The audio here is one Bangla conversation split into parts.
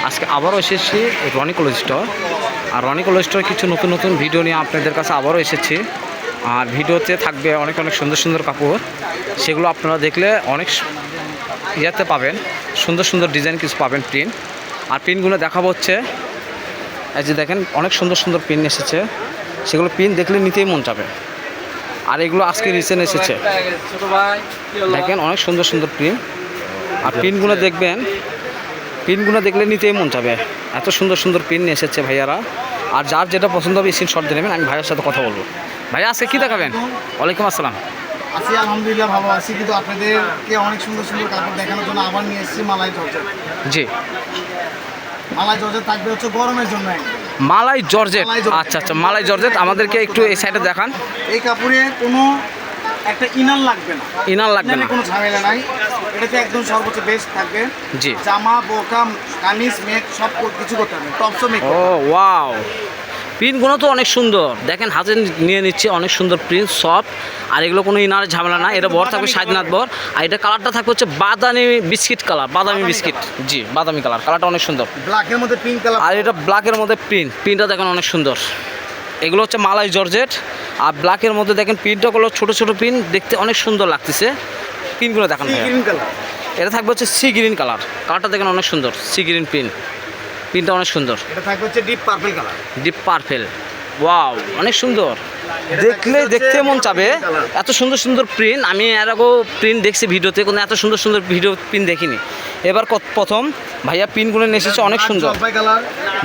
আজকে আবারও এসেছি রনি ক্লথ স্টোর। আর রনি ক্লথ স্টোর কিছু নতুন নতুন ভিডিও নিয়ে আপনাদের কাছে আবারও এসেছি। আর ভিডিওতে থাকবে অনেক অনেক সুন্দর সুন্দর কাপড়, সেগুলো আপনারা দেখলে অনেক ইয়াতে পাবেন, সুন্দর সুন্দর ডিজাইন কিছু পাবেন প্রিন্ট। আর প্রিন্টগুলো দেখাবো হচ্ছে এই যে দেখেন অনেক সুন্দর সুন্দর প্রিন্ট এসেছে, সেগুলো প্রিন্ট দেখলে নিতেই মন যাবে। আর এগুলো আজকে রিসেন্ট এসেছে, দেখেন অনেক সুন্দর সুন্দর প্রিন্ট। আর প্রিন্টগুলো দেখবেন, প্রিন্টগুলো দেখলে নিতেই মন যাবে, এত সুন্দর সুন্দর প্রিন্ট নিয়ে এসেছে ভাইয়ারা। আর যার যেটা পছন্দ হবে স্ক্রিনশট দিয়ে নেবেন, আমি ভাইয়ের সাথে কথা বলবো। ভাইয়া আজকে কী দেখাবেন? ওয়ালাইকুম আসসালাম। আছি আলহামদুলিল্লাহ, ভালো আছি। কিন্তু আপনাদেরকে অনেক সুন্দর সুন্দর কাপড় দেখানোর জন্য আবার নিয়ে এসেছি মালাই জর্জেট। জি, মালাই জর্জেট থাকবে হচ্ছে গরমের জন্য। মালাই জর্জেট, আচ্ছা আচ্ছা, মালাই জর্জেট আমাদেরকে একটু এই সাইডে দেখান। এই কাপড়ে কোনো একটা ইনার লাগবে না, ইনার লাগবে না, কোনো ঝামেলা নাই। এটাতে একদম সর্বোচ্চ বেস্ট থাকবে। জি, জামা, বোরকা, কামিজ, মেক সব কিছু করতে হবে, টপসও মেক। ও ওয়াও, প্রিন্টগুলো তো অনেক সুন্দর, দেখেন হাতে নিয়ে নিচ্ছে, অনেক সুন্দর প্রিন্ট সব। আর এগুলো কোনো ইনার ঝামেলা না, এটা বর থাকবে স্বাধীনাথ বর। আর এটা কালারটা থাকবে হচ্ছে বাদামি বিস্কিট কালার, বাদামি বিস্কিট, জি বাদামি কালার, কালারটা অনেক সুন্দর। ব্ল্যাকের মধ্যে পিঙ্ক কালার, আর এটা ব্ল্যাকের মধ্যে প্রিন্টটা দেখেন অনেক সুন্দর। এগুলো হচ্ছে মালাই জর্জেট। আর ব্ল্যাকের মধ্যে দেখেন প্রিন্টগুলো ছোটো ছোটো প্রিন্ট, দেখতে অনেক সুন্দর লাগতেছে। প্রিন্টগুলো দেখেন, গ্রিন কালার। এটা থাকবে হচ্ছে সি গ্রিন কালার, কালারটা দেখেন অনেক সুন্দর, সি গ্রিন প্রিন্টটা অনেক সুন্দর। এটা থাকবে হচ্ছে deep purple colour, deep purple, wow অনেক সুন্দর, দেখলে দেখতে মন চাবে। এত সুন্দর সুন্দর প্রিন্ট আমি এর আগেও প্রিন্ট দেখছি ভিডিওতে, কোনো এত সুন্দর সুন্দর ভিডিও প্রিন্ট দেখিনি। এবার প্রথম ভাইয়া প্রিন্টগুলো নিয়ে এসেছে, অনেক সুন্দর।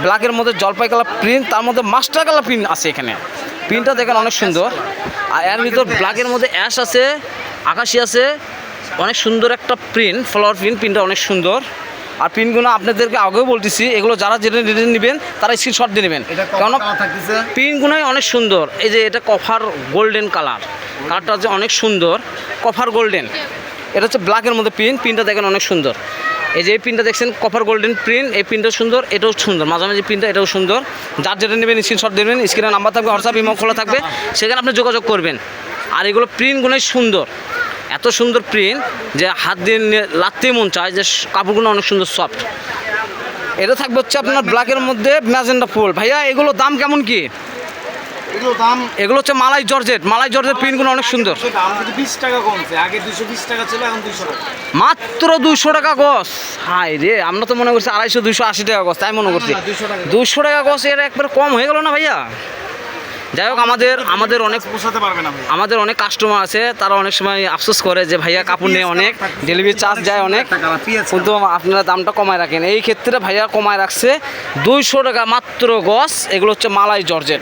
ব্ল্যাকের মধ্যে জলপাই কালার প্রিন্ট, তার মধ্যে মাস্টার কালার প্রিন্ট আছে এখানে। প্রিন্টটা দেখেন অনেক সুন্দর। আর এর ভিতর ব্ল্যাকের মধ্যে অ্যাশ আছে, আকাশি আছে, অনেক সুন্দর একটা প্রিন্ট, ফ্লাওয়ার প্রিন্টটা অনেক সুন্দর। আর প্রিন্টগুলো আপনাদেরকে আগেও বলতেছি, এগুলো যারা যেটা নেবেন তারা স্ক্রিনশট দিয়ে নেবেন, কারণ প্রিন্টগুলোই অনেক সুন্দর। এই যে এটা কভার গোল্ডেন কালার, কালারটা হচ্ছে অনেক সুন্দর, কভার গোল্ডেন। এটা হচ্ছে ব্ল্যাকের মধ্যে প্রিন্টটা দেখেন অনেক সুন্দর। এই যে এই প্রিন্টটা দেখছেন কভার গোল্ডেন প্রিন্ট, এই প্রিন্টটাও সুন্দর, এটাও সুন্দর, মাঝামাঝি প্রিন্টটা এটাও সুন্দর। যার যেটা নেবেন স্ক্রিনশট দেবেন, স্ক্রিনে নাম্বার থাকবে, হোয়াটসঅ্যাপ ইমো খোলা থাকবে, সেখানে আপনি যোগাযোগ করবেন। আর এগুলো প্রিন্টগুলোই সুন্দর, এত সুন্দর প্রিন্ট যে হাত দিয়ে লাগতেই মন চায়, যে কাপড়গুলো অনেক সুন্দর সফট। এটা থাকবে হচ্ছে আপনার ব্ল্যাকের মধ্যে ম্যাজেন্ডা ফুল। ভাইয়া এগুলো দাম কেমন কি? এগুলো হচ্ছে মালাই জর্জেট, মালাই জর্জেট প্রিন্টগুলো অনেক সুন্দর। মাত্র 200 টাকা গজ। হাই রে, আমরা তো মনে করছি 250 280 টাকা গজ, তাই মনে করছি 200 টাকা গজ। এর একবার কম হয়ে গেল না ভাইয়া? যাই হোক, আমাদের অনেক পোষাতে পারবে না। আমাদের অনেক কাস্টমার আছে, তারা অনেক সময় আফসোস করে যে ভাইয়া কাপড় নিয়ে অনেক ডেলিভারি চার্জ যায় অনেক, কিন্তু আপনারা দামটা কমায় রাখেন। এই ক্ষেত্রে ভাইয়া কমায় রাখছে 200 টাকা মাত্র গজ। এগুলো হচ্ছে মালাই জর্জেট।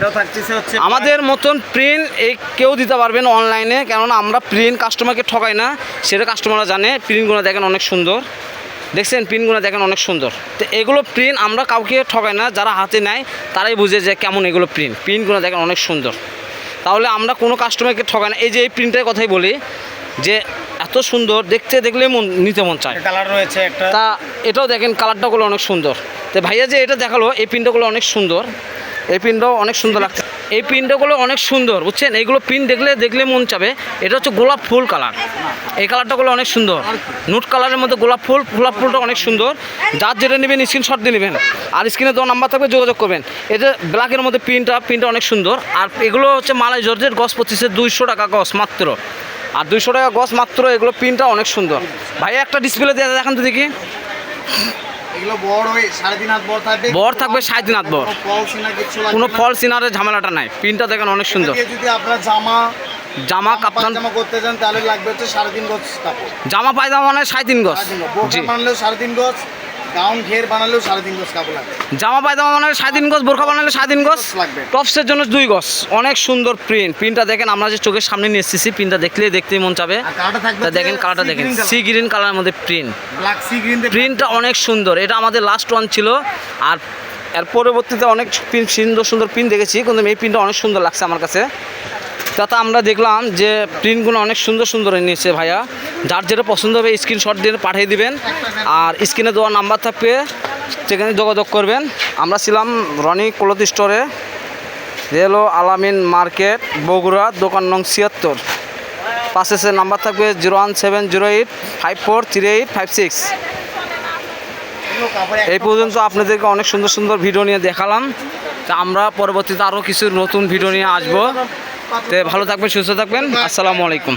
আমাদের মতন প্রিন্ট এই কেউ দিতে পারবেন অনলাইনে, কেননা আমরা প্রিন্ট কাস্টমারকে ঠকাই না, সেটা কাস্টমাররা জানে। প্রিন্টগুলো দেখেন অনেক সুন্দর, দেখছেন প্রিন্টগুলো দেখেন অনেক সুন্দর। তো এগুলো প্রিন্ট আমরা কাউকে ঠকাই না, যারা হাতে নেয় তারাই বুঝে যে কেমন এগুলো প্রিন্টগুলো দেখেন অনেক সুন্দর। তাহলে আমরা কোনো কাস্টমারকে ঠকাই না। এই যে এই প্রিন্টের কথাই বলি, যে এত সুন্দর দেখতে, দেখলে নিতে মন চায়। কালার রয়েছে একটা, তা এটাও দেখেন কালারটাগুলো অনেক সুন্দর। তো ভাইয়া যে এটা দেখালো, এই প্রিন্টগুলো অনেক সুন্দর, এই প্রিন্টটাও অনেক সুন্দর লাগছে। এই প্রিন্টগুলো অনেক সুন্দর, বুঝছেন? এইগুলো প্রিন্ট দেখলে মন চাবে। এটা হচ্ছে গোলাপ ফুল কালার, এই কালারটাগুলো অনেক সুন্দর, নুট কালারের মধ্যে গোলাপ ফুলটা অনেক সুন্দর। যার যেটা নেবেন স্ক্রিনশট দিয়ে নেবেন, আর স্ক্রিনে দেওয়া নাম্বার থাকবে, যোগাযোগ করবেন। এটা ব্ল্যাকের মধ্যে প্রিন্টটা অনেক সুন্দর। আর এগুলো হচ্ছে মালাই জর্জেট, গজ 25 200 টাকা গজ মাত্র। আর 200 টাকা গজ মাত্র। এগুলো প্রিন্টটা অনেক সুন্দর। ভাই একটা ডিসপ্লে দিয়ে দেখান তো দেখি। বর থাকবে 3.5 হাত বর, কোনো ফলস ইনারের ঝামেলাটা নাই। প্রিন্টটা দেখেন অনেক সুন্দর। যদি আপনার জামা কাপ্তান করতে চান তাহলে লাগবে হচ্ছে 3.5 গজ কাপড়। জামা পায়জামা মানে 3.5 গজ, বোরকা বানালেও 3.5 গজ, গাউন ঘের বানালেও 3.5 গজ কাপড় লাগবে। জামা পায়জামা মানে 3.5 গজ, বোরকা বানালে 3.5 গজ লাগবে। টপসের জন্য 2 গজ। অনেক সুন্দর প্রিন্টটা দেখেন, আমরা যে চোখের সামনে নিয়ে এসেছি, প্রিন্টটা দেখতেই মন চাবে। দেখেন কালারটা দেখেন, সি গ্রিন কালারের মধ্যে প্রিন্টটা অনেক সুন্দর। এটা আমাদের লাস্ট ওয়ান ছিল। আর এর পরবর্তীতে অনেক সুন্দর সুন্দর প্রিন্ট দেখেছি, কিন্তু এই প্রিন্টটা অনেক সুন্দর লাগছে আমার কাছে। তাতে আমরা দেখলাম যে প্রিন্টগুলো অনেক সুন্দর সুন্দর নিয়েছে ভাইয়া। যার যেটা পছন্দ হবে স্ক্রিনশট দিয়ে পাঠিয়ে দিবেন, আর স্ক্রিনে দেওয়া নাম্বার থাকবে, সেখানে যোগাযোগ করবেন। আমরা ছিলাম রনি ক্লথ স্টোরে, রেলো আলামিন মার্কেট, বগুড়া, দোকান নং 76। পাশে নাম্বার থাকবে 01708 543856। কোনো কাপড় এই পর্যন্ত আপনাদেরকে অনেক সুন্দর সুন্দর ভিডিও নিয়ে দেখালাম। তা আমরা পরবর্তীতে আরও কিছু নতুন ভিডিও নিয়ে আসবো। তো ভালো থাকবেন, সুস্থ থাকবেন। আসসালামু আলাইকুম।